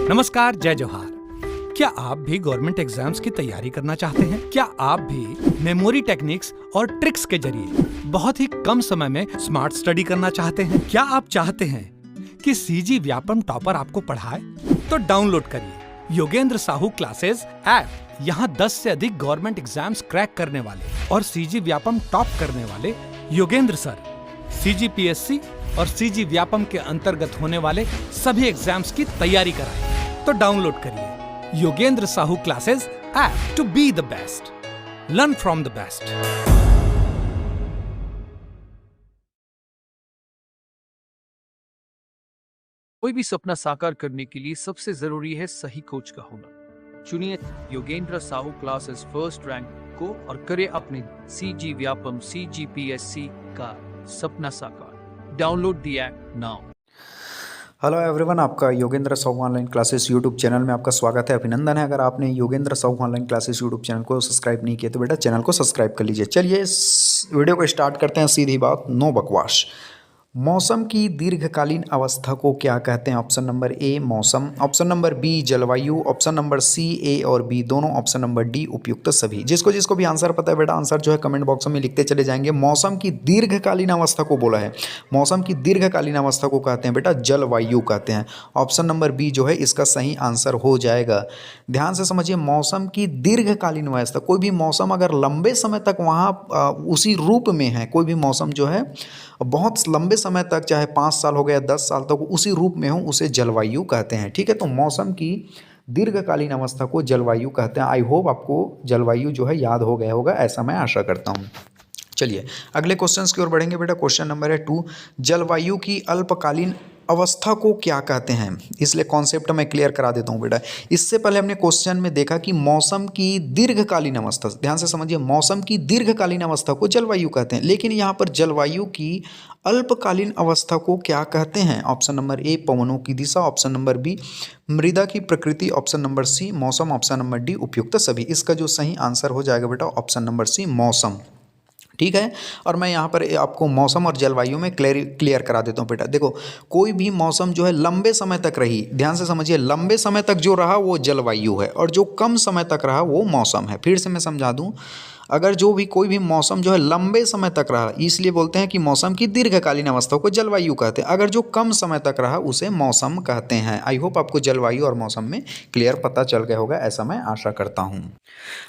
नमस्कार, जय जोहार। क्या आप भी गवर्नमेंट एग्जाम्स की तैयारी करना चाहते हैं? क्या आप भी मेमोरी टेक्निक्स और ट्रिक्स के जरिए बहुत ही कम समय में स्मार्ट स्टडी करना चाहते हैं? क्या आप चाहते हैं कि सीजी व्यापम टॉपर आपको पढ़ाए? तो डाउनलोड करिए योगेंद्र साहू क्लासेस ऐप। यहाँ 10 से अधिक गवर्नमेंट एग्जाम्स क्रैक करने वाले और सीजी व्यापम टॉप करने वाले योगेंद्र सर CGPSC और सीजी व्यापम के अंतर्गत होने वाले सभी एग्जाम्स की तैयारी कराएं। तो डाउनलोड करिए Yogendra Sahu classes app to be the best, learn from the best. कोई भी सपना साकार करने के लिए सबसे जरूरी है सही कोच का होना। चुनिए Yogendra Sahu classes first rank को और करे अपने सीजी व्यापम CGPSC का सपना साकार। Download the app now. Hello everyone, आपका Yogendra Sahu online classes YouTube channel में आपका स्वागत है, अभिनंदन है। अगर आपने Yogendra Sahu online classes YouTube channel को सब्सक्राइब नहीं किया तो बेटा चैनल को सब्सक्राइब कर लीजिए। चलिए इस वीडियो को स्टार्ट करते हैं। सीधी बात, नो बकवास। मौसम की दीर्घकालीन अवस्था को क्या कहते हैं? ऑप्शन नंबर ए मौसम, ऑप्शन नंबर बी जलवायु, ऑप्शन नंबर सी ए और बी दोनों, ऑप्शन नंबर डी उपयुक्त सभी। जिसको जिसको भी आंसर पता है बेटा आंसर जो है कमेंट बॉक्स में लिखते चले जाएंगे। मौसम की दीर्घकालीन अवस्था को बोला है, मौसम की दीर्घकालीन अवस्था को कहते हैं बेटा जलवायु कहते हैं। ऑप्शन नंबर बी जो है इसका सही आंसर हो जाएगा। ध्यान से समझिए, मौसम की दीर्घकालीन अवस्था, कोई भी मौसम अगर लंबे समय तक वहाँ उसी रूप में है, कोई भी मौसम जो है बहुत लंबे समय तक, चाहे 5 साल हो गया 10 साल तक उसी रूप में हो, उसे जलवायु कहते हैं। ठीक है, तो मौसम की दीर्घकालीन अवस्था को जलवायु कहते हैं। आई होप आपको जलवायु जो है याद हो गया होगा, ऐसा मैं आशा करता हूँ। चलिए अगले क्वेश्चंस की ओर बढ़ेंगे बेटा। क्वेश्चन नंबर है 2, जलवायु की अल्पकालीन अवस्था को क्या कहते हैं? इसलिए कॉन्सेप्ट मैं क्लियर करा देता हूँ बेटा। इससे पहले हमने क्वेश्चन में देखा कि मौसम की दीर्घकालीन अवस्था, ध्यान से समझिए, मौसम की दीर्घकालीन अवस्था को जलवायु कहते हैं, लेकिन यहाँ पर जलवायु की अल्पकालीन अवस्था को क्या कहते हैं? ऑप्शन नंबर ए पवनों की दिशा, ऑप्शन नंबर बी मृदा की प्रकृति, ऑप्शन नंबर सी मौसम, ऑप्शन नंबर डी उपयुक्त सभी। इसका जो सही आंसर हो जाएगा बेटा ऑप्शन नंबर सी मौसम। ठीक है, और मैं यहाँ पर आपको मौसम और जलवायु में क्लियर करा देता हूँ बेटा। देखो, कोई भी मौसम जो है लंबे समय तक रही, ध्यान से समझिए, लंबे समय तक जो रहा वो जलवायु है और जो कम समय तक रहा वो मौसम है। फिर से मैं समझा दूँ, अगर जो भी कोई भी मौसम जो है लंबे समय तक रहा, इसलिए बोलते हैं कि मौसम की दीर्घकालीन अवस्था को जलवायु कहते हैं। अगर जो कम समय तक रहा उसे मौसम कहते हैं। आई होप आपको जलवायु और मौसम में क्लियर पता चल गया होगा, ऐसा मैं आशा करता हूँ।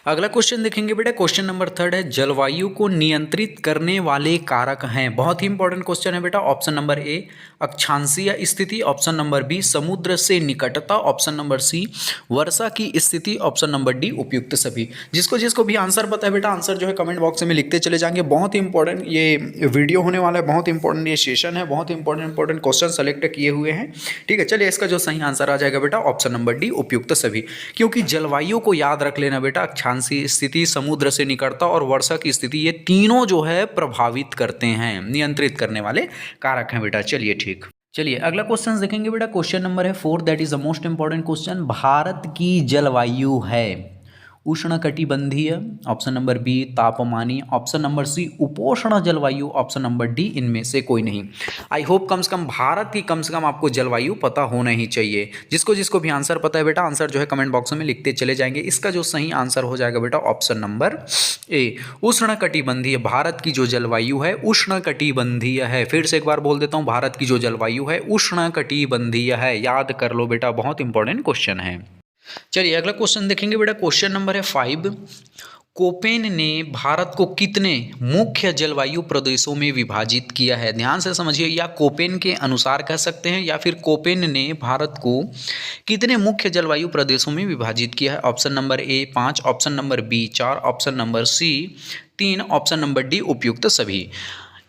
अगला क्वेश्चन देखेंगे बेटा। क्वेश्चन नंबर 3 है, जलवायु को नियंत्रित करने वाले कारक हैं। बहुत ही इंपॉर्टेंट क्वेश्चन है बेटा। ऑप्शन नंबर ए अक्षांशीय स्थिति, ऑप्शन नंबर बी समुद्र से निकटता, ऑप्शन नंबर सी वर्षा की स्थिति, ऑप्शन नंबर डी उपयुक्त सभी। जिसको जिसको भी आंसर पता है बेटा आंसर जो है कमेंट बॉक्स में लिखते चले जाएंगे। बहुत ही इंपॉर्टेंट ये वीडियो होने वाला है, बहुत इंपॉर्टेंट ये सेशन है, बहुत इंपॉर्टेंट क्वेश्चन सेलेक्ट किए हुए हैं। ठीक है, चलिए इसका जो सही आंसर आ जाएगा बेटा ऑप्शन नंबर डी उपयुक्त सभी। क्योंकि जलवायु को याद रख लेना बेटा, अक्षांशीय स्थिति, समुद्र से निकटता और वर्षा की स्थिति, ये तीनों जो है प्रभावित करते हैं, नियंत्रित करने वाले कारक हैं बेटा। चलिए ठीक, चलिए अगला क्वेश्चन देखेंगे बेटा। क्वेश्चन नंबर है 4, that is the most important question. Bharat की जलवायु है उष्णकटिबंधीय, ऑप्शन नंबर बी तापमानी, ऑप्शन नंबर सी उपोष्ण जलवायु, ऑप्शन नंबर डी इनमें से कोई नहीं। आई होप कम से कम भारत की कम से कम आपको जलवायु पता होना ही चाहिए। जिसको जिसको भी आंसर पता है बेटा आंसर जो है कमेंट बॉक्स में लिखते चले जाएंगे। इसका जो सही आंसर हो जाएगा बेटा ऑप्शन नंबर ए उष्णकटिबंधीय। भारत की जो जलवायु है उष्णकटिबंधीय है। फिर से एक बार बोल देता हूँ, भारत की जो जलवायु है उष्णकटिबंधीय है। याद कर लो बेटा, बहुत इंपॉर्टेंट क्वेश्चन है। चलिए अगला क्वेश्चन देखेंगे बेटा। क्वेश्चन नंबर है 5, कोपेन ने भारत को कितने मुख्य जलवायु प्रदेशों में विभाजित किया है? ध्यान से समझिए, या कोपेन के अनुसार कह सकते हैं या फिर कोपेन ने भारत को कितने मुख्य जलवायु प्रदेशों में विभाजित किया है? Option number A 5, option number B 4, option number C 3, option number D उपयुक्त सभी।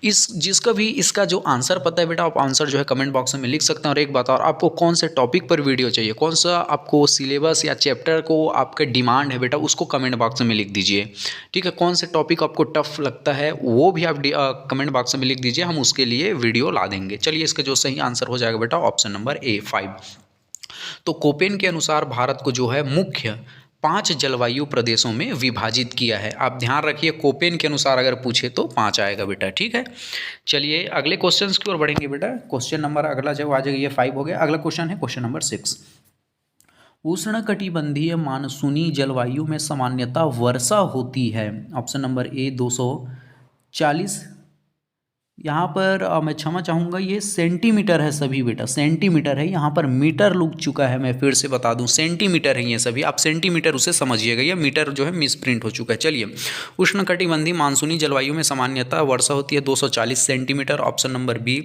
जिसका भी इसका जो आंसर पता है बेटा आप आंसर जो है कमेंट बॉक्स में लिख सकते हैं। और एक बात और, आपको कौन से टॉपिक पर वीडियो चाहिए, कौन सा आपको सिलेबस या चैप्टर को आपका डिमांड है बेटा, उसको कमेंट बॉक्स में लिख दीजिए। ठीक है, कौन से टॉपिक आपको टफ लगता है वो भी आप कमेंट बॉक्स में लिख दीजिए, हम उसके लिए वीडियो ला देंगे। चलिए इसका जो सही आंसर हो जाएगा बेटा ऑप्शन नंबर ए 5। तो कोपेन के अनुसार भारत को जो है मुख्य 5 जलवायु प्रदेशों में विभाजित किया है। आप ध्यान रखिए, कोपेन के अनुसार अगर पूछे तो 5 आएगा बेटा। ठीक है, चलिए अगले क्वेश्चंस की ओर बढ़ेंगे बेटा। क्वेश्चन नंबर अगला जो आ जाएगा ये 5 हो गया। अगला क्वेश्चन है क्वेश्चन नंबर 6। उष्णकटिबंधीय मानसूनी जलवायु में सामान्यतः वर्षा होती है। ऑप्शन नंबर ए 240। यहाँ पर मैं क्षमा चाहूँगा, ये सेंटीमीटर है सभी बेटा, सेंटीमीटर है, यहाँ पर मीटर लुक चुका है। मैं फिर से बता दूँ, सेंटीमीटर है ये सभी, आप सेंटीमीटर उसे समझिएगा, ये मीटर जो है मिसप्रिंट हो चुका है। चलिए, उष्णकटिबंधीय मानसूनी जलवायु में सामान्यतः वर्षा होती है 240 centimetre, option number B.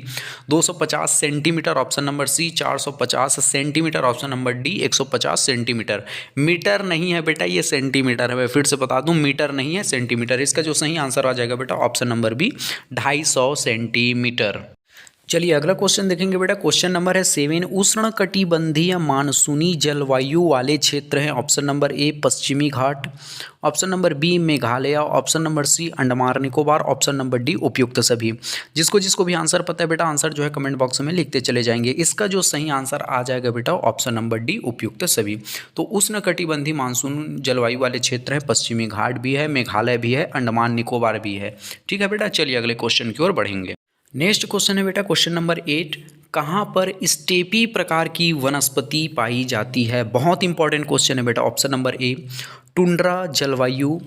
250 centimetre, option number C. 450 centimetre, option number D. 150 centimetre. Metre नहीं है बेटा, ये सेंटीमीटर है। मैं फिर से बता दूँ, मीटर नहीं है, सेंटीमीटर। इसका जो सही आंसर आ जाएगा बेटा ऑप्शन नंबर बी, 250 सेंटीमीटर। चलिए अगला क्वेश्चन देखेंगे बेटा। क्वेश्चन नंबर है 7। उष्णकटिबंधीय मानसूनी जलवायु वाले क्षेत्र हैं। ऑप्शन नंबर ए पश्चिमी घाट, option number B Meghalaya, option number C Andaman Nicobar, option number D उपयुक्त सभी। जिसको जिसको भी आंसर पता है बेटा, आंसर जो है कमेंट बॉक्स में लिखते चले जाएंगे। इसका जो सही आंसर आ जाएगा बेटा ऑप्शन नंबर डी उपयुक्त सभी। तो उष्णकटिबंधीय मानसून जलवायु वाले क्षेत्र है, पश्चिमी घाट भी है, मेघालय भी है, अंडमान निकोबार भी है। ठीक है बेटा, चलिए अगले क्वेश्चन की ओर बढ़ेंगे। नेक्स्ट क्वेश्चन है बेटा क्वेश्चन नंबर 8। कहाँ पर स्टेपी प्रकार की वनस्पति पाई जाती है? बहुत इंपॉर्टेंट क्वेश्चन है बेटा। ऑप्शन नंबर ए टुंड्रा जलवायु,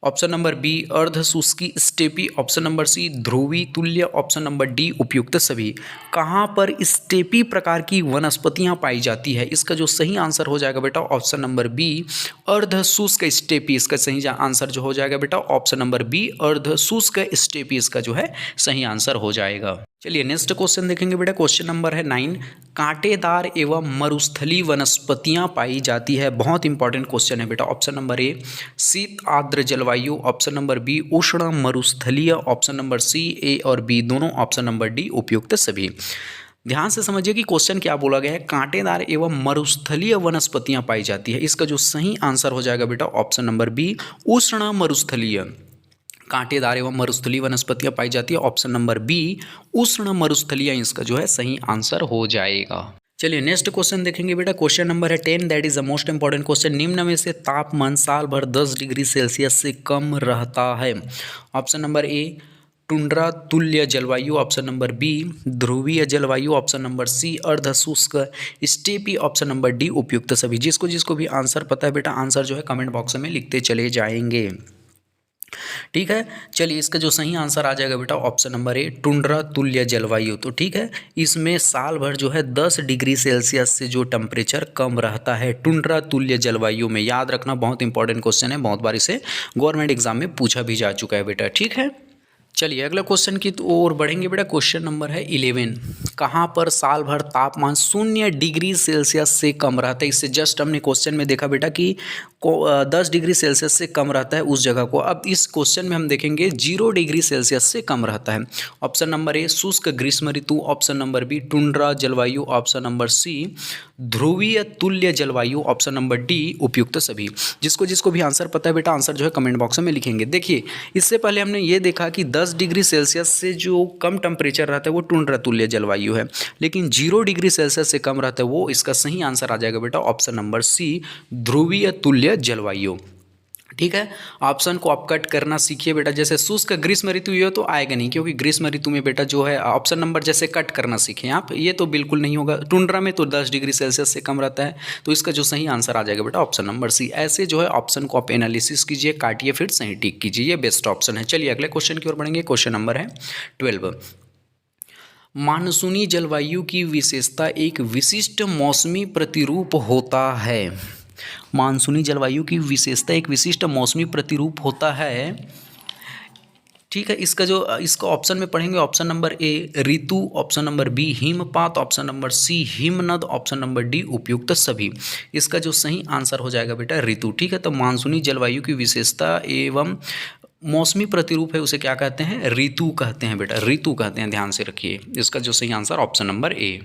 ऑप्शन नंबर बी अर्ध शुष्की स्टेपी, ऑप्शन नंबर सी ध्रुवी तुल्य, ऑप्शन नंबर डी उपयुक्त सभी। कहाँ पर स्टेपी प्रकार की वनस्पतियाँ पाई जाती है? इसका जो सही आंसर हो जाएगा बेटा ऑप्शन नंबर बी अर्ध शुष्क स्टेपी। इसका सही आंसर जो हो जाएगा बेटा ऑप्शन नंबर बी अर्ध शुष्क स्टेपी, इसका जो है सही आंसर हो जाएगा। चलिए नेक्स्ट क्वेश्चन देखेंगे बेटा। क्वेश्चन नंबर है 9। कांटेदार एवं मरुस्थलीय वनस्पतियां पाई जाती है। बहुत इंपॉर्टेंट क्वेश्चन है बेटा। ऑप्शन नंबर ए शीत आर्द्र जलवायु, ऑप्शन नंबर बी उष्ण मरुस्थलीय, ऑप्शन नंबर सी ए और बी दोनों, ऑप्शन नंबर डी उपयुक्त सभी। ध्यान से समझिए कि क्वेश्चन क्या बोला गया है। कांटेदार एवं मरुस्थलीय वनस्पतियां पाई जाती है। इसका जो सही आंसर हो जाएगा बेटा ऑप्शन नंबर बी उष्ण मरुस्थलीय। कांटेदार एवं मरुस्थलीय वनस्पतियां पाई जाती है, ऑप्शन नंबर बी उष्ण मरुस्थलीय, इसका जो है सही आंसर हो जाएगा। चलिए नेक्स्ट क्वेश्चन देखेंगे बेटा। क्वेश्चन नंबर है 10, that is the most important question. निम्न में से तापमान साल भर 10 डिग्री सेल्सियस से कम रहता है। ऑप्शन नंबर ए टुंड्रा तुल्य जलवायु, ऑप्शन नंबर बी ध्रुवीय जलवायु, ऑप्शन नंबर सी अर्ध शुष्क स्टेपी, ऑप्शन नंबर डी उपयुक्त सभी। जिसको जिसको भी आंसर पता है बेटा, आंसर जो है कमेंट बॉक्स में लिखते चले जाएंगे। ठीक है, चलिए इसका जो सही आंसर आ जाएगा बेटा ऑप्शन नंबर ए टुंड्रा तुल्य जलवायु। तो ठीक है, इसमें साल भर जो है 10 डिग्री सेल्सियस से जो टेम्परेचर कम रहता है टुंड्रा तुल्य जलवायु में। याद रखना, बहुत इंपॉर्टेंट क्वेश्चन है, बहुत बार इसे गवर्नमेंट एग्जाम में पूछा भी जा चुका है बेटा। ठीक है, चलिए अगला क्वेश्चन की ओर बढ़ेंगे बेटा। क्वेश्चन नंबर है 11। कहाँ पर साल भर तापमान 0 डिग्री सेल्सियस से कम रहता है? इससे जस्ट हमने क्वेश्चन में देखा बेटा कि 10 डिग्री सेल्सियस से कम रहता है उस जगह को। अब इस क्वेश्चन में हम देखेंगे 0 डिग्री सेल्सियस से कम रहता है। ऑप्शन नंबर ए शुष्क ग्रीष्म ऋतु, ऑप्शन नंबर बी टुंड्रा जलवायु, ऑप्शन नंबर सी ध्रुवीय तुल्य जलवायु, ऑप्शन नंबर डी उपयुक्त सभी। जिसको जिसको भी आंसर पता है बेटा, आंसर जो है कमेंट बॉक्स में लिखेंगे। देखिए, इससे पहले हमने ये देखा कि 10 डिग्री सेल्सियस से जो कम टेम्परेचर रहता है वो टुंड्रा तुल्य जलवायु है, लेकिन 0 डिग्री सेल्सियस से कम रहता है वो, इसका सही आंसर आ जाएगा बेटा ऑप्शन नंबर सी ध्रुवीय तुल्य जलवायु। ठीक है, ऑप्शन को आप कट करना सीखिए बेटा। जैसे शुष्क ग्रीष्म ऋतु ये तो आएगा नहीं, क्योंकि ग्रीष्म ऋतु में बेटा जो है ऑप्शन नंबर जैसे कट करना सीखें आप, ये तो बिल्कुल नहीं होगा। टुंड्रा में तो 10 डिग्री सेल्सियस से कम रहता है, तो इसका जो सही आंसर आ जाएगा बेटा ऑप्शन नंबर सी। ऐसे जो है ऑप्शन को आप एनालिसिस कीजिए, काटिए, फिर सही टिक कीजिए, ये बेस्ट ऑप्शन है। चलिए अगले क्वेश्चन की ओर बढ़ेंगे। क्वेश्चन नंबर है 12। मानसूनी जलवायु की विशेषता एक विशिष्ट मौसमी प्रतिरूप होता है। मानसूनी जलवायु की विशेषता एक विशिष्ट मौसमी प्रतिरूप होता है। ठीक है, इसका ऑप्शन में पढ़ेंगे। ऑप्शन नंबर ए ऋतु, ऑप्शन नंबर बी हिमपात, ऑप्शन नंबर सी हिमनद, ऑप्शन नंबर डी उपयुक्त सभी। इसका जो सही आंसर हो जाएगा बेटा ऋतु। ठीक है, तो मानसूनी जलवायु की विशेषता एवं मौसमी प्रतिरूप है, उसे क्या कहते हैं? ऋतु कहते हैं बेटा, ऋतु कहते हैं, ध्यान से रखिए। इसका जो सही आंसर ऑप्शन नंबर ए।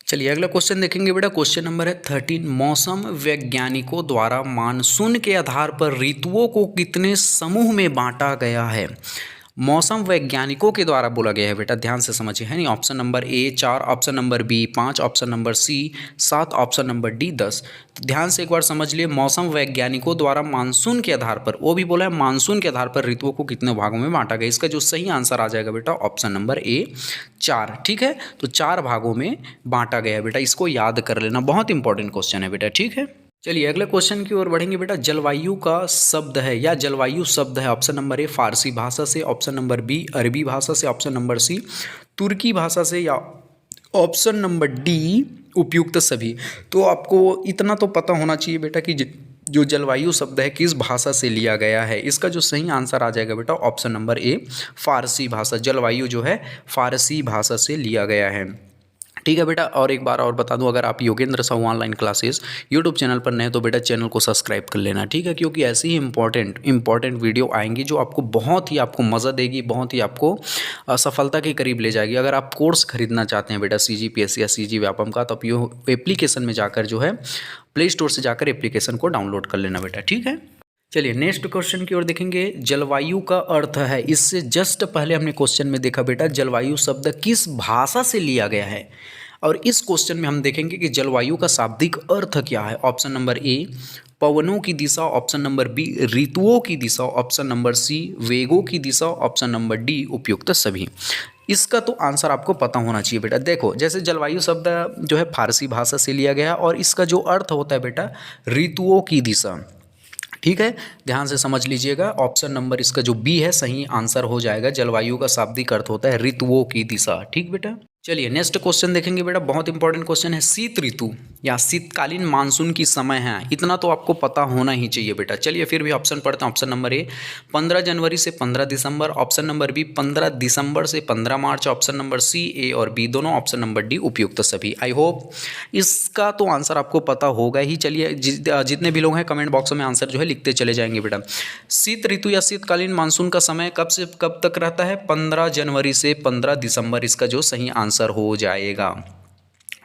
चलिए अगला क्वेश्चन देखेंगे बेटा। क्वेश्चन नंबर है 13। मौसम वैज्ञानिकों द्वारा मानसून के आधार पर ऋतुओं को कितने समूह में बांटा गया है? मौसम वैज्ञानिकों के द्वारा बोला गया है बेटा, ध्यान से समझिए, है नहीं। Option number A 4, option number B 5, option number C 7, option number D 10। तो ध्यान से एक बार समझ लिए, मौसम वैज्ञानिकों द्वारा मानसून के आधार पर, वो भी बोला है मानसून के आधार पर ऋतुओं को कितने भागों में बांटा गया। इसका जो सही आंसर आ जाएगा बेटा ऑप्शन नंबर ए 4। ठीक है, तो 4 भागों में बांटा गया है बेटा, इसको याद कर लेना, बहुत इंपॉर्टेंट क्वेश्चन है बेटा। ठीक है, चलिए अगले क्वेश्चन की ओर बढ़ेंगे बेटा। जलवायु का शब्द है या जलवायु शब्द है, ऑप्शन नंबर ए फारसी भाषा से, ऑप्शन नंबर बी अरबी भाषा से, ऑप्शन नंबर सी तुर्की भाषा से, या ऑप्शन नंबर डी उपयुक्त सभी। तो आपको इतना तो पता होना चाहिए बेटा कि जो जलवायु शब्द है किस भाषा से लिया गया है। इसका जो सही आंसर आ जाएगा बेटा ऑप्शन नंबर ए फारसी भाषा। जलवायु जो है फारसी भाषा से लिया गया है। ठीक है बेटा, और एक बार और बता दूं, अगर आप Yogendra Sahu online classes YouTube channel पर नए तो बेटा चैनल को सब्सक्राइब कर लेना। ठीक है, क्योंकि ऐसी ही इंपॉर्टेंट वीडियो आएंगी जो आपको बहुत ही आपको मज़ा देगी, बहुत ही आपको सफलता के करीब ले जाएगी। अगर आप कोर्स खरीदना चाहते हैं बेटा CGPSC या CG व्यापम का, तो आप यो एप्लीकेशन में जाकर जो है प्ले स्टोर से जाकर एप्लीकेशन को डाउनलोड कर लेना बेटा। ठीक है, चलिए नेक्स्ट क्वेश्चन की ओर देखेंगे। जलवायु का अर्थ है, इससे जस्ट पहले हमने क्वेश्चन में देखा बेटा जलवायु शब्द किस भाषा से लिया गया है, और इस क्वेश्चन में हम देखेंगे कि जलवायु का शाब्दिक अर्थ क्या है। ऑप्शन नंबर ए पवनों की दिशा, ऑप्शन नंबर बी ऋतुओं की दिशा, ऑप्शन नंबर सी वेगों की दिशा, ऑप्शन नंबर डी उपयुक्त सभी। इसका तो आंसर आपको पता होना चाहिए बेटा। देखो, जैसे जलवायु शब्द जो है फारसी भाषा से लिया गया और इसका जो अर्थ होता है बेटा ऋतुओं की दिशा। ठीक है, ध्यान से समझ लीजिएगा, ऑप्शन नंबर इसका जो बी है सही आंसर हो जाएगा। जलवायु का शाब्दिक अर्थ होता है ऋतुओं की दिशा। ठीक बेटा, चलिए नेक्स्ट क्वेश्चन देखेंगे बेटा, बहुत इंपॉर्टेंट क्वेश्चन है। शीत ऋतु या शीतकालीन मानसून की समय है, इतना तो आपको पता होना ही चाहिए बेटा। चलिए फिर भी ऑप्शन पढ़ते हैं। ऑप्शन नंबर ए 15 जनवरी से 15 दिसंबर, ऑप्शन नंबर बी 15 दिसंबर से 15 मार्च, ऑप्शन नंबर सी ए और बी दोनों, ऑप्शन नंबर डी उपयुक्त सभी। आई होप इसका तो आंसर आपको पता होगा ही। चलिए जितने भी लोग हैं कमेंट बॉक्स में आंसर जो है लिखते चले जाएंगे बेटा। शीत ऋतु या शीतकालीन मानसून का समय कब से कब तक रहता है? 15 जनवरी से 15 दिसंबर, इसका जो सही आंसर हो जाएगा।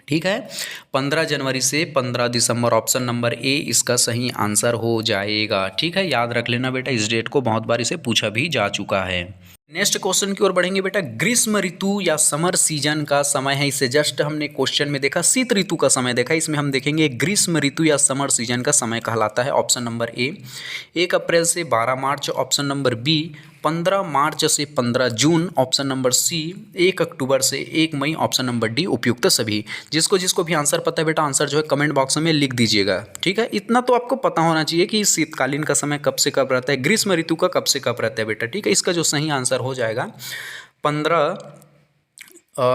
ठीक है, 15 जनवरी से 15 दिसंबर, ऑप्शन नंबर ए इसका सही आंसर हो जाएगा। ठीक है, याद रख लेना बेटा, इस डेट को बहुत बार इसे पूछा भी जा चुका है। नेक्स्ट क्वेश्चन की ओर बढ़ेंगे बेटा। ग्रीष्म ऋतु या समर सीजन का समय है, इससे जस्ट हमने क्वेश्चन में देखा शीत ऋतु का समय देखा, इसमें हम देखेंगे ग्रीष्म ऋतु या समर सीजन का समय कहलाता है। ऑप्शन नंबर ए 1 अप्रैल से 12 मार्च, ऑप्शन नंबर बी 15 मार्च से 15 जून, ऑप्शन नंबर सी 1 अक्टूबर से 1 मई, ऑप्शन नंबर डी उपयुक्त सभी। जिसको जिसको भी आंसर पता है बेटा आंसर जो है कमेंट बॉक्स में लिख दीजिएगा। ठीक है, इतना तो आपको पता होना चाहिए कि शीतकालीन का समय कब से कब रहता है, ग्रीष्म ऋतु का कब से कब रहता है बेटा। ठीक है, इसका जो सही आंसर हो जाएगा 15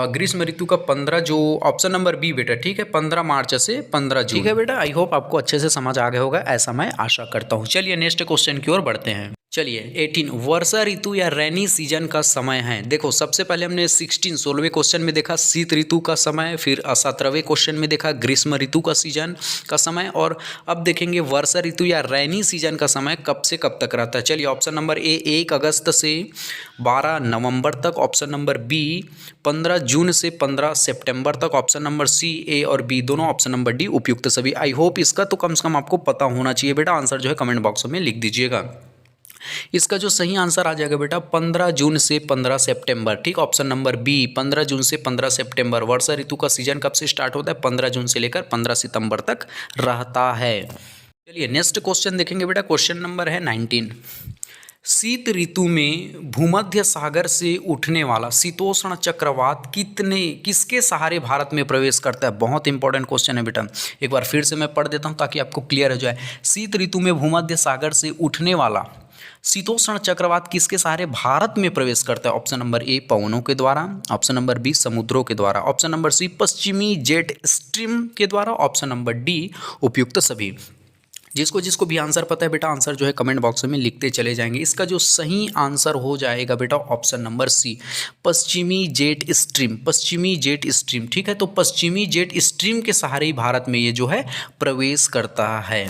ग्रीष्म ऋतु का 15 जो ऑप्शन नंबर बी बेटा। ठीक है, 15 मार्च से 15 जून। ठीक है बेटा, आई होप आपको अच्छे से समझ आ गया होगा, ऐसा मैं आशा करता हूँ। चलिए नेक्स्ट क्वेश्चन की ओर बढ़ते हैं। चलिए 18 वर्षा ऋतु या रैनी सीजन का समय है। देखो सबसे पहले हमने 16वें क्वेश्चन में देखा शीत ऋतु का समय, फिर 17वें क्वेश्चन में देखा ग्रीष्म ऋतु का सीजन का समय, और अब देखेंगे वर्षा ऋतु या रैनी सीजन का समय कब से कब तक रहता है। चलिए ऑप्शन नंबर ए 1 अगस्त से 12 नवंबर तक, ऑप्शन नंबर बी 15 जून से 15 सितंबर तक, ऑप्शन नंबर सी ए और बी दोनों, ऑप्शन नंबर डी उपयुक्त सभी। आई होप इसका तो कम से कम आपको पता होना चाहिए बेटा, आंसर जो है कमेंट बॉक्स में लिख दीजिएगा। इसका जो सही आंसर आ जाएगा बेटा 15 जून से 15 सितंबर। ठीक, ऑप्शन नंबर बी 15 जून से 15 सितंबर। वर्षा ऋतु का सीजन कब से स्टार्ट होता है? 15 जून से लेकर 15 सितंबर तक रहता है। चलिए नेक्स्ट क्वेश्चन देखेंगे बेटा, क्वेश्चन नंबर है 19। शीत ऋतु में भूमध्य सागर से उठने वाला शीतोष्ण चक्रवात किसके सहारे भारत में प्रवेश करता है? बहुत इंपॉर्टेंट क्वेश्चन है बेटा, एक बार फिर से मैं पढ़ देता हूं ताकि आपको क्लियर हो जाए। शीत ऋतु में भूमध्य सागर से उठने वाला शीतोष्ण चक्रवात किसके सहारे भारत में प्रवेश करता है? ऑप्शन नंबर ए पवनों के द्वारा, ऑप्शन नंबर बी समुद्रों के द्वारा, ऑप्शन नंबर सी पश्चिमी जेट स्ट्रीम के द्वारा, ऑप्शन नंबर डी उपयुक्त सभी। जिसको जिसको भी आंसर पता है बेटा आंसर जो है कमेंट बॉक्स में लिखते चले जाएंगे। इसका जो सही आंसर हो जाएगा बेटा ऑप्शन नंबर सी पश्चिमी जेट स्ट्रीम, पश्चिमी जेट स्ट्रीम। ठीक है, तो पश्चिमी जेट स्ट्रीम के सहारे ही भारत में ये जो है प्रवेश करता है।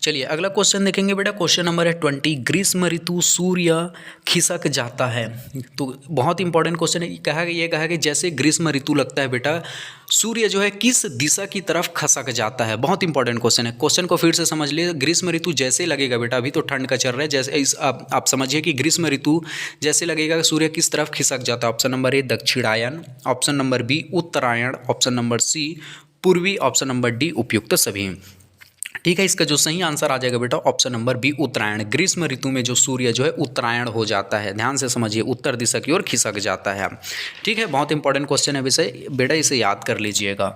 चलिए अगला क्वेश्चन देखेंगे बेटा। क्वेश्चन नंबर है 20। ग्रीष्म ऋतु सूर्य खिसक जाता है। तो बहुत इंपॉर्टेंट क्वेश्चन है। ये कहा कि जैसे ग्रीष्म ऋतु लगता है बेटा, सूर्य जो है किस दिशा की तरफ खसक जाता है। बहुत इंपॉर्टेंट क्वेश्चन है। क्वेश्चन को फिर से समझ लिए। ग्रीष्म ऋतु जैसे लगेगा बेटा, अभी तो ठंड का चल रहा है, जैसे आप समझिए कि ग्रीष्म ऋतु जैसे लगेगा सूर्य किस तरफ खिसक जाता है। ऑप्शन नंबर ए दक्षिणायन, ऑप्शन नंबर बी उत्तरायण, ऑप्शन नंबर सी पूर्वी, ऑप्शन नंबर डी उपयुक्त सभी। ठीक है, इसका जो सही आंसर आ जाएगा बेटा ऑप्शन नंबर बी उत्तरायण। ग्रीष्म ऋतु में जो सूर्य जो है उत्तरायण हो जाता है। ध्यान से समझिए, उत्तर दिशा की ओर खिसक जाता है। ठीक है, बहुत इंपॉर्टेंट क्वेश्चन है विषय बेटा, इसे याद कर लीजिएगा।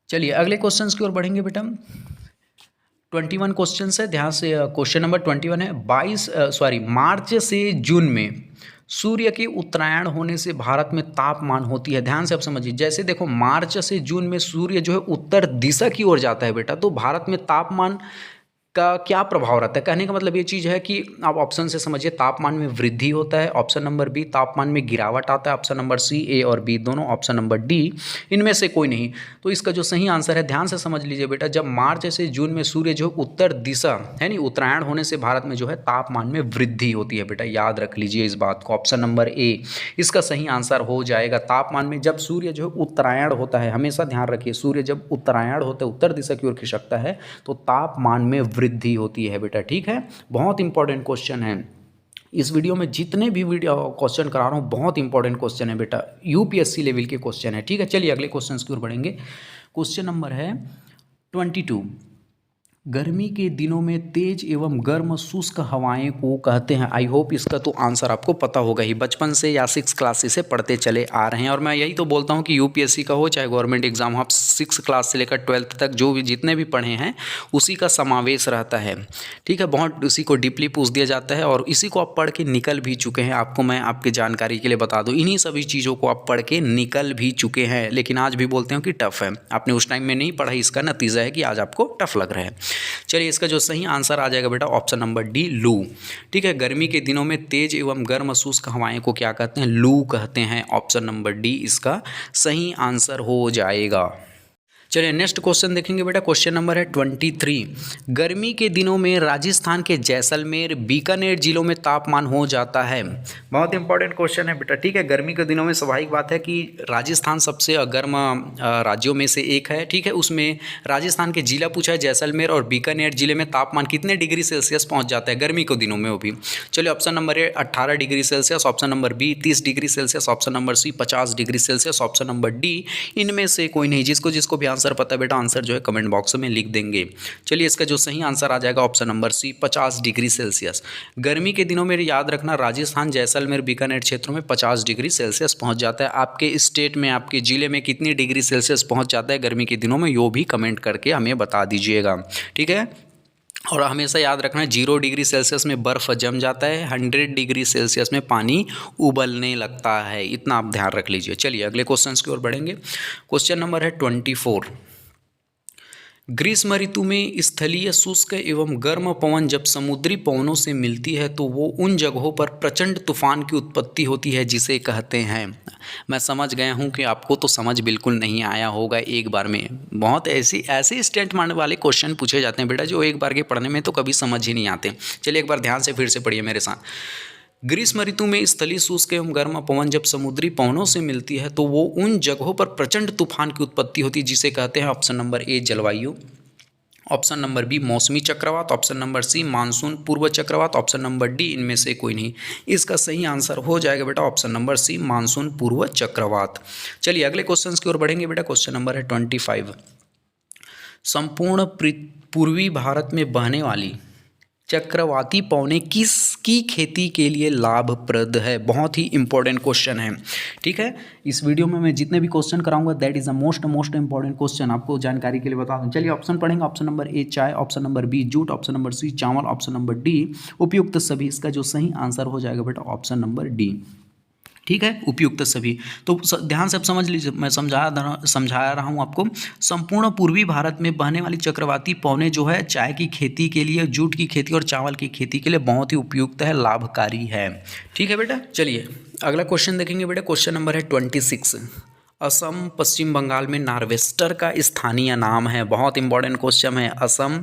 चलिए अगले क्वेश्चन की ओर बढ़ेंगे बेटा। 21 क्वेश्चन है, ध्यान से। क्वेश्चन नंबर 21 है मार्च से जून में सूर्य के उत्तरायण होने से भारत में तापमान होती है। ध्यान से आप समझिए, जैसे देखो मार्च से जून में सूर्य जो है उत्तर दिशा की ओर जाता है बेटा, तो भारत में तापमान का क्या प्रभाव रहता है। कहने का मतलब ये चीज़ है कि आप ऑप्शन से समझिए, तापमान में वृद्धि होता है, ऑप्शन नंबर बी तापमान में गिरावट आता है, ऑप्शन नंबर सी ए और बी दोनों, ऑप्शन नंबर डी इनमें से कोई नहीं। तो इसका जो सही आंसर है, ध्यान से समझ लीजिए बेटा, जब मार्च से जून में सूर्य जो उत्तर दिशा है नहीं उत्तरायण होने से भारत में जो है तापमान में वृद्धि होती है बेटा। याद रख लीजिए इस बात को। ऑप्शन नंबर ए इसका सही आंसर हो जाएगा। तापमान में जब सूर्य जो है उत्तरायण होता है, हमेशा ध्यान रखिए, सूर्य जब उत्तरायण होता है, उत्तर दिशा की ओर खिसकता है, तो तापमान में वृद्धि होती है बेटा। ठीक है, बहुत इंपॉर्टेंट क्वेश्चन है। इस वीडियो में जितने भी वीडियो क्वेश्चन करा रहा हूँ बहुत इंपॉर्टेंट क्वेश्चन है बेटा, यूपीएससी लेवल के क्वेश्चन है। ठीक है, चलिए अगले क्वेश्चन की ओर बढ़ेंगे। क्वेश्चन नंबर है 22। गर्मी के दिनों में तेज एवं गर्म शुष्क हवाएं को कहते हैं। आई होप इसका तो आंसर आपको पता होगा ही, बचपन से या 6 क्लास से पढ़ते चले आ रहे हैं। और मैं यही तो बोलता हूं कि यूपीएससी का हो चाहे गवर्नमेंट एग्जाम, आप 6 क्लास से लेकर 12th तक जो भी जितने भी पढ़े हैं उसी का समावेश रहता है। ठीक है, बहुत उसी को डीपली पूछ दिया जाता है और इसी को आप पढ़ के निकल भी चुके हैं। आपको मैं आपकी जानकारी के लिए बता दूँ, इन्हीं सभी चीज़ों को आप पढ़ के निकल भी चुके हैं, लेकिन आज भी बोलते हैं कि टफ है। आपने उस टाइम में नहीं पढ़ा, इसका नतीजा है कि आज आपको टफ लग रहा है। चलिए इसका जो सही आंसर आ जाएगा बेटा ऑप्शन नंबर डी लू। ठीक है, गर्मी के दिनों में तेज एवं गर्म शुष्क हवाएं को क्या कहते हैं, लू कहते हैं। ऑप्शन नंबर डी इसका सही आंसर हो जाएगा। चलिए नेक्स्ट क्वेश्चन देखेंगे बेटा। क्वेश्चन नंबर है 23। गर्मी के दिनों में राजस्थान के जैसलमेर, बीकानेर जिलों में तापमान हो जाता है। बहुत इंपॉर्टेंट क्वेश्चन है बेटा। ठीक है, गर्मी के दिनों में स्वाभाविक बात है कि राजस्थान सबसे गर्म राज्यों में से एक है। ठीक है, उसमें राजस्थान के जिला पूछा है, जैसलमेर और बीकानेर जिले में तापमान कितने डिग्री सेल्सियस पहुँच जाता है गर्मी के दिनों में वो भी। चलिए option number A 18 degree Celsius, option number B 30 degree Celsius, option number C 50 degree Celsius, option number D इनमें से कोई नहीं। जिसको भी आंसर पता है बेटा, आंसर जो है कमेंट बॉक्स में लिख देंगे। चलिए इसका जो सही आंसर आ जाएगा option number C 50 degree Celsius. गर्मी के दिनों में याद रखना, राजस्थान जैसलमेर बीकानेर क्षेत्रों में 50 डिग्री सेल्सियस पहुंच जाता है। आपके स्टेट में, आपके जिले में कितनी डिग्री सेल्सियस पहुंच जाता है गर्मी के दिनों में, यो भी कमेंट करके हमें बता दीजिएगा। ठीक है, और हमेशा याद रखना 0 डिग्री सेल्सियस में बर्फ़ जम जाता है, 100 डिग्री सेल्सियस में पानी उबलने लगता है। इतना आप ध्यान रख लीजिए। चलिए अगले क्वेश्चन की ओर बढ़ेंगे। क्वेश्चन नंबर है 24। ग्रीष्म ऋतु में स्थलीय शुष्क एवं गर्म पवन जब समुद्री पवनों से मिलती है तो वो उन जगहों पर प्रचंड तूफान की उत्पत्ति होती है जिसे कहते हैं। मैं समझ गया हूँ कि आपको तो समझ बिल्कुल नहीं आया होगा एक बार में। बहुत ऐसे स्टेटमेंट वाले क्वेश्चन पूछे जाते हैं बेटा जो एक बार के पढ़ने में तो कभी समझ ही नहीं आते। चलिए एक बार ध्यान से फिर से पढ़िए मेरे साथ। ग्रीष्म ऋतु में स्थलीय शुष्क एवं गर्म पवन जब समुद्री पवनों से मिलती है तो वो उन जगहों पर प्रचंड तूफान की उत्पत्ति होती है जिसे कहते हैं ऑप्शन नंबर ए जलवायु, ऑप्शन नंबर बी मौसमी चक्रवात, ऑप्शन नंबर सी मानसून पूर्व चक्रवात, ऑप्शन नंबर डी इनमें से कोई नहीं। इसका सही आंसर हो जाएगा बेटा ऑप्शन नंबर सी मानसून पूर्व चक्रवात। चलिए अगले क्वेश्चन की ओर बढ़ेंगे बेटा। क्वेश्चन नंबर है 25। संपूर्ण पूर्वी भारत में बहने वाली चक्रवाती पवनें किसकी खेती के लिए लाभप्रद है। बहुत ही इंपॉर्टेंट क्वेश्चन है। ठीक है, इस वीडियो में मैं जितने भी क्वेश्चन कराऊंगा that is the most important question, आपको जानकारी के लिए बता दूं। चलिए ऑप्शन पढ़ेंगे। ऑप्शन नंबर ए चाय, option number B jute, option number C चावल, ऑप्शन नंबर डी उपयुक्त सभी। इसका जो सही आंसर हो जाएगा बेटा ऑप्शन नंबर डी। ठीक है, उपयुक्त सभी। तो ध्यान से आप समझ लीजिए, मैं समझा रहा हूँ आपको। संपूर्ण पूर्वी भारत में बहने वाली चक्रवाती पवनें जो है चाय की खेती के लिए, जूट की खेती और चावल की खेती के लिए बहुत ही उपयुक्त है, लाभकारी है। ठीक है बेटा, चलिए अगला क्वेश्चन देखेंगे बेटा। क्वेश्चन नंबर है 26। असम पश्चिम बंगाल में नार्वेस्टर का स्थानीय नाम है। बहुत इंपॉर्टेंट क्वेश्चन है। असम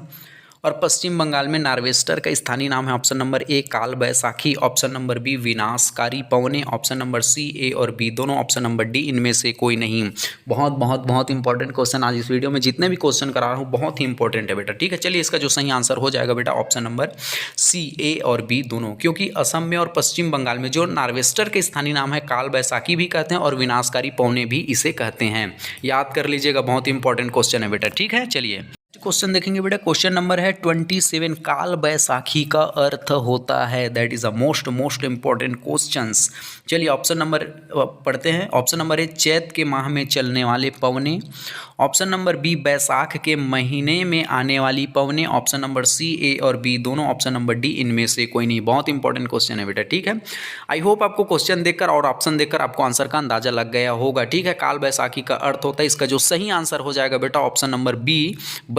और पश्चिम बंगाल में नार्वेस्टर का स्थानीय नाम है। ऑप्शन नंबर ए काल बैसाखी, ऑप्शन नंबर बी विनाशकारी पवने, ऑप्शन नंबर सी ए और बी दोनों, ऑप्शन नंबर डी इनमें से कोई नहीं। बहुत बहुत बहुत इंपॉर्टेंट क्वेश्चन आज इस वीडियो में जितने भी क्वेश्चन करा रहा हूँ बहुत ही इंपॉर्टेंट है बेटा, ठीक है। चलिए इसका जो सही आंसर हो जाएगा बेटा ऑप्शन नंबर सी ए और बी दोनों, क्योंकि असम में और पश्चिम बंगाल में जो नार्वेस्टर के स्थानीय नाम है काल बैसाखी भी कहते हैं और विनाशकारी पवने भी इसे कहते हैं। याद कर लीजिएगा, बहुत इंपॉर्टेंट क्वेश्चन है बेटा, ठीक है। चलिए क्वेश्चन देखेंगे बेटा, क्वेश्चन नंबर है 27। काल बैसाखी का अर्थ होता है, that is a most important questions. चलिए ऑप्शन नंबर पढ़ते हैं। ऑप्शन नंबर ए चैत के माह में चलने वाले पवने, ऑप्शन नंबर बी बैसाख के महीने में आने वाली पवने, ऑप्शन नंबर सी ए और बी दोनों, ऑप्शन नंबर डी इनमें से कोई नहीं। बहुत इंपॉर्टेंट क्वेश्चन है बेटा, ठीक है। आई होप आपको क्वेश्चन देखकर और ऑप्शन देखकर आपको आंसर का अंदाजा लग गया होगा, ठीक है। काल बैसाखी का अर्थ होता है, इसका जो सही आंसर हो जाएगा बेटा ऑप्शन नंबर बी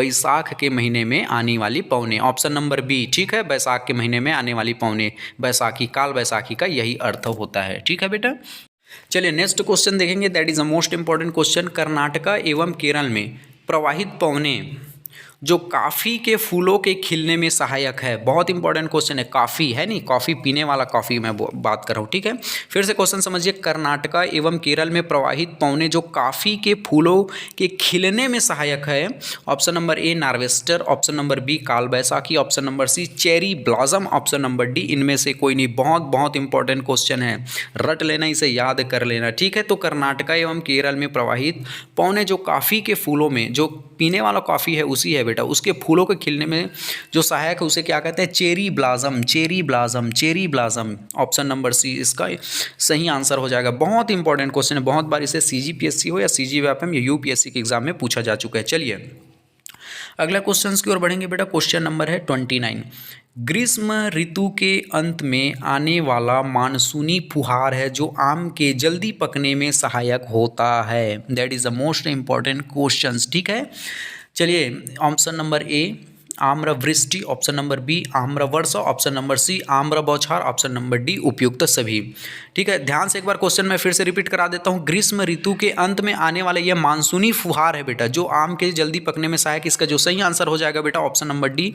बैसाख के महीने में आने वाली पवने, ऑप्शन नंबर बी, ठीक है। बैसाख के महीने में आने वाली पवने, बैसाखी, काल बैसाखी का यही अर्थ होता है, ठीक है बेटा। चलिए नेक्स्ट क्वेश्चन देखेंगे, that is a most important question. Karnataka एवं केरल में प्रवाहित पवने जो कॉफ़ी के फूलों के खिलने में सहायक है। बहुत इंपॉर्टेंट क्वेश्चन है, कॉफ़ी है नहीं, कॉफ़ी पीने वाला कॉफ़ी मैं बात कर रहा हूँ, ठीक है। फिर से क्वेश्चन समझिए, कर्नाटका एवं केरल में प्रवाहित पवने जो कॉफ़ी के फूलों के खिलने में सहायक है। Option number A nor'wester, option number B Kal Baisakhi, option number C cherry blossom, option number D इनमें से कोई नहीं। बहुत बहुत इंपॉर्टेंट क्वेश्चन है, रट लेना, इसे याद कर लेना, ठीक है। तो कर्नाटका एवं केरल में प्रवाहित पवने जो कॉफ़ी के फूलों में, जो पीने वाला कॉफ़ी है उसी है बेटा, उसके फूलों के खिलने में जो सहायक है उसे क्या कहते हैं, cherry blossom, cherry blossom, cherry blossom. Option number C इसका सही आंसर हो जाएगा। बहुत इंपॉर्टेंट क्वेश्चन है, बहुत बार इसे सीजीपीएससी हो या सीजीव्यापम या यूपीएससी के एग्जाम में पूछा जा चुका है। चलिए अगला क्वेश्चन की ओर बढ़ेंगे बेटा, क्वेश्चन नंबर है 29। ग्रीष्म ऋतु के अंत में आने वाला मानसूनी फुहार है जो आम के जल्दी पकने में सहायक होता है, that is the most important question, ठीक है। चलिए ऑप्शन नंबर ए आम्रवृष्टि, ऑप्शन नंबर बी आम्रवर्षा, ऑप्शन नंबर सी आम्र बौछार, ऑप्शन नंबर डी उपयुक्त सभी, ठीक है। ध्यान से एक बार क्वेश्चन मैं फिर से रिपीट करा देता हूँ। ग्रीष्म ऋतु के अंत में आने वाला यह मानसूनी फुहार है बेटा जो आम के जल्दी पकने में सहायक, इसका जो सही आंसर हो जाएगा बेटा ऑप्शन नंबर डी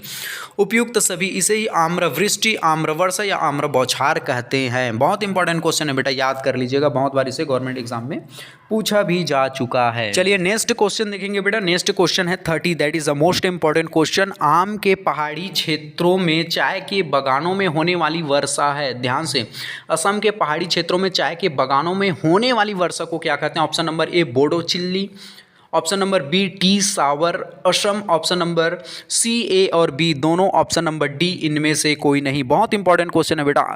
उपयुक्त सभी। इसे ही आम्रवृष्टि, आम्रवर्षा या आम्र बौछार कहते हैं। बहुत इंपॉर्टेंट क्वेश्चन है बेटा, याद कर लीजिएगा, बहुत बार इसे गवर्नमेंट एग्जाम में पूछा भी जा चुका है। चलिए नेक्स्ट क्वेश्चन देखेंगे बेटा, नेक्स्ट क्वेश्चन है 30, that is the most important question. आम के पहाड़ी क्षेत्रों में चाय के बागानों में होने वाली वर्षा है, ध्यान से, असम के पहाड़ी क्षेत्रों में चाय के बागानों में होने वाली वर्षा को क्या कहते हैं। ऑप्शन नंबर ए बोडो चिल्ली, option number B tea shower Assam, option number C A और बी दोनों, ऑप्शन नंबर डी इनमें से कोई नहीं। बहुत इंपॉर्टेंट क्वेश्चन है बेटा,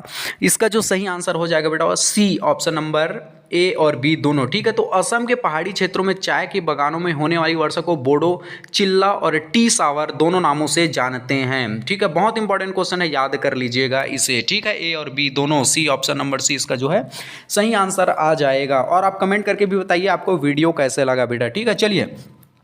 इसका जो सही आंसर हो जाएगा बेटा सी, ऑप्शन नंबर ए और बी दोनों, ठीक है। तो असम के पहाड़ी क्षेत्रों में चाय के बागानों में होने वाली वर्षा को बोडो चिल्ला और टी सावर दोनों नामों से जानते हैं, ठीक है। बहुत इंपॉर्टेंट क्वेश्चन है, याद कर लीजिएगा इसे, ठीक है। ए और बी दोनों, सी ऑप्शन नंबर सी इसका जो है सही आंसर आ जाएगा। और आप कमेंट करके भी बताइए आपको वीडियो कैसे लगा बेटा, ठीक है। चलिए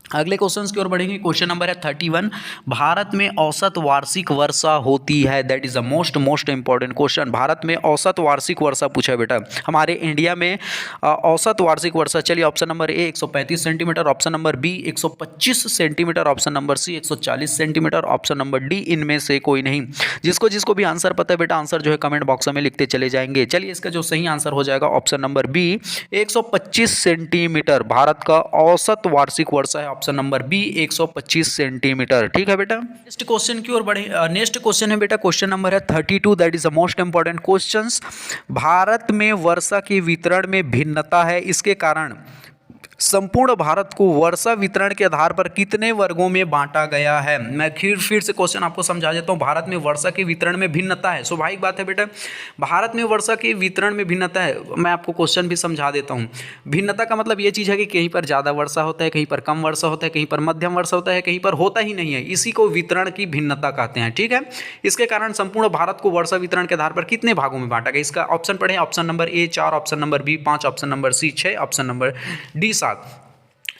अगले क्वेश्चंस की ओर बढ़ेंगे। क्वेश्चन नंबर है 31। भारत में औसत वार्षिक वर्षा होती है, that is the most important question. Bharat में औसत वार्षिक वर्षा पूछा है बेटा, हमारे इंडिया में औसत वार्षिक वर्षा। चलिए option number A 135 centimetre, option number B 125 centimetre, option number C 140 centimetre, option number D इनमें से कोई नहीं। जिसको भी आंसर पता है बेटा, आंसर जो है कमेंट बॉक्स में लिखते चले जाएंगे। चलिए इसका जो सही आंसर हो जाएगा option number B 125 centimetre Bharat का औसत वार्षिक वर्षा है, ऑप्शन नंबर बी 125 सेंटीमीटर, ठीक है बेटा। नेक्स्ट क्वेश्चन की ओर बढ़े। नेक्स्ट क्वेश्चन है बेटा, क्वेश्चन नंबर है 32, that is the most important questions. Bharat में वर्षा के वितरण में भिन्नता है, इसके कारण संपूर्ण भारत को वर्षा वितरण के आधार पर कितने वर्गों में बांटा गया है। मैं फिर से क्वेश्चन आपको समझा देता हूँ। भारत में वर्षा के वितरण में भिन्नता है, स्वाभाविक बात है बेटा, भारत में वर्षा के वितरण में भिन्नता है। मैं आपको क्वेश्चन भी समझा देता हूँ। भिन्नता का मतलब ये चीज़ है कि कहीं पर ज़्यादा वर्षा होता है, कहीं पर कम वर्षा होता है, कहीं पर मध्यम वर्षा होता है, कहीं पर होता ही नहीं है, इसी को वितरण की भिन्नता कहते हैं, ठीक है। इसके कारण संपूर्ण भारत को वर्षा वितरण के आधार पर कितने भागों में बांटा गया, इसका ऑप्शन पढ़ें। Option number A 4, option number B 5, option number C 6, option number D 7।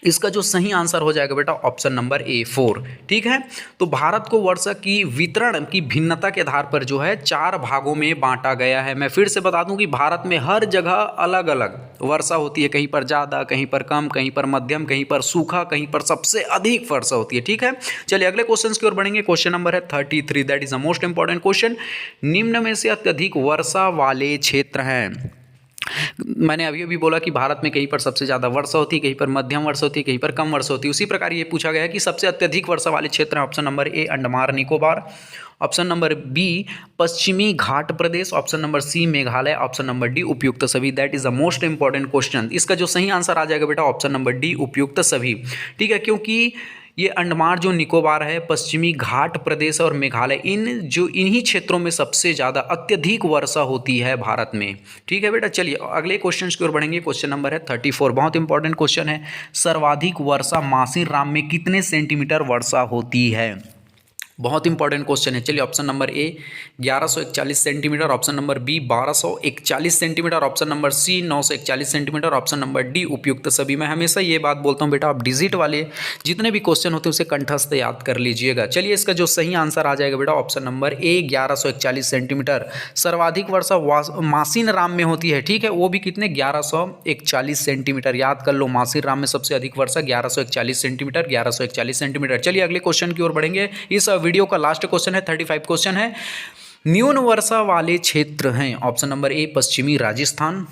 इसका जो सही आंसर हो जाएगा बेटा ऑप्शन नंबर ए 4। ठीक है, तो भारत को वर्षा की वितरण की भिन्नता के आधार पर जो है 4 भागों में बांटा गया है। मैं फिर से बता दूं कि भारत में हर जगह अलग अलग वर्षा होती है, कहीं पर ज़्यादा, कहीं पर कम, कहीं पर मध्यम, कहीं पर सूखा, कहीं पर सबसे अधिक वर्षा होती है। ठीक है, चलिए अगले क्वेश्चन की ओर बढ़ेंगे। क्वेश्चन नंबर है 33, that is the most important question. निम्न में से अत्यधिक वर्षा वाले क्षेत्र हैं। मैंने अभी अभी बोला कि भारत में कहीं पर सबसे ज़्यादा वर्षा होती है, कहीं पर मध्यम वर्षा होती है, कहीं पर कम वर्षा होती है। उसी प्रकार ये पूछा गया है कि सबसे अत्यधिक वर्षा वाले क्षेत्र हैं। Option number A Andaman Nicobar, option number B पश्चिमी घाट प्रदेश, option number C Meghalaya, option number D उपयुक्त सभी। That is the most important question. इसका जो सही आंसर आ जाएगा बेटा ऑप्शन नंबर डी उपयुक्त सभी। ठीक है, क्योंकि ये अंडमान जो निकोबार है, पश्चिमी घाट प्रदेश और मेघालय, इन्हीं क्षेत्रों में सबसे ज़्यादा अत्यधिक वर्षा होती है भारत में। ठीक है बेटा, चलिए अगले क्वेश्चन की ओर बढ़ेंगे। क्वेश्चन नंबर है 34, बहुत इंपॉर्टेंट क्वेश्चन है। सर्वाधिक वर्षा मासिनराम में कितने सेंटीमीटर वर्षा होती है? बहुत इंपॉर्टेंट क्वेश्चन है। चलिए option number A 1141 centimetre, option number B 1241 centimetre, option number C 941 centimetre, option number D उपयुक्त सभी। मैं हमेशा ये बात बोलता हूँ बेटा, आप डिजिट वाले जितने भी क्वेश्चन होते हैं उसे कंठस्थ याद कर लीजिएगा। चलिए इसका जो सही आंसर आ जाएगा बेटा ऑप्शन नंबर ए 1141 सेंटीमीटर। सर्वाधिक वर्षा मासिनराम में होती है। ठीक है, वो भी कितने 1141 सेंटीमीटर। याद कर लो, मासिनराम में सबसे अधिक वर्षा 1141 सेंटीमीटर, 1141 सेंटीमीटर। चलिए अगले क्वेश्चन की ओर बढ़ेंगे। इस वीडियो का लास्ट क्वेश्चन है, 35 क्वेश्चन है। न्यून वर्षा वाले क्षेत्र हैं। ऑप्शन नंबर ए पश्चिमी Rajasthan,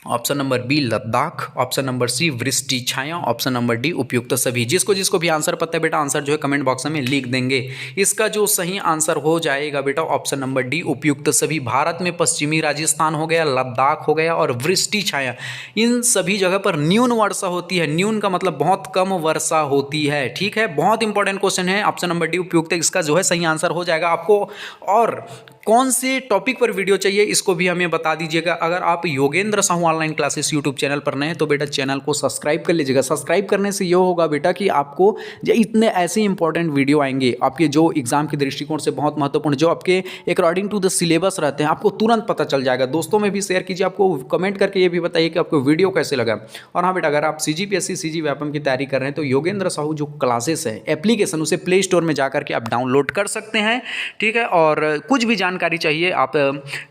option number B Ladakh, option number C वृष्टि छाया, ऑप्शन नंबर डी उपयुक्त सभी। जिसको भी आंसर पता है बेटा आंसर जो है कमेंट बॉक्स में लिख देंगे। इसका जो सही आंसर हो जाएगा बेटा ऑप्शन नंबर डी उपयुक्त सभी। भारत में पश्चिमी राजस्थान हो गया, लद्दाख हो गया और वृष्टि छाया, इन सभी जगह पर न्यून वर्षा होती है। न्यून का मतलब बहुत कम वर्षा होती है। ठीक है, बहुत इंपॉर्टेंट क्वेश्चन है। ऑप्शन नंबर डी उपयुक्त, इसका जो है सही आंसर हो जाएगा। आपको और कौन से टॉपिक पर वीडियो चाहिए इसको भी हमें बता दीजिएगा। अगर आप Yogendra Sahu online classes YouTube channel पर नए हैं तो बेटा चैनल को सब्सक्राइब कर लीजिएगा। सब्सक्राइब करने से ये होगा बेटा कि आपको इतने ऐसे इंपॉर्टेंट वीडियो आएंगे आपके जो एग्जाम के दृष्टिकोण से बहुत महत्वपूर्ण, जो आपके अकॉर्डिंग टू द सिलेबस रहते हैं, आपको तुरंत पता चल जाएगा। दोस्तों में भी शेयर कीजिए। आपको कमेंट करके ये भी बताइए कि आपको वीडियो कैसे लगा। और हाँ बेटा, अगर आप CGPSC CG व्यापम की तैयारी कर रहे हैं तो योगेंद्र साहू जो क्लासेस है एप्लीकेशन, उसे प्ले स्टोर में जाकर के आप डाउनलोड कर सकते हैं। ठीक है, और कुछ भी जानकारी चाहिए आप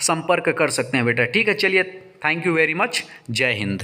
संपर्क कर सकते हैं बेटा। ठीक है, चलिए थैंक यू वेरी मच। जय हिंद।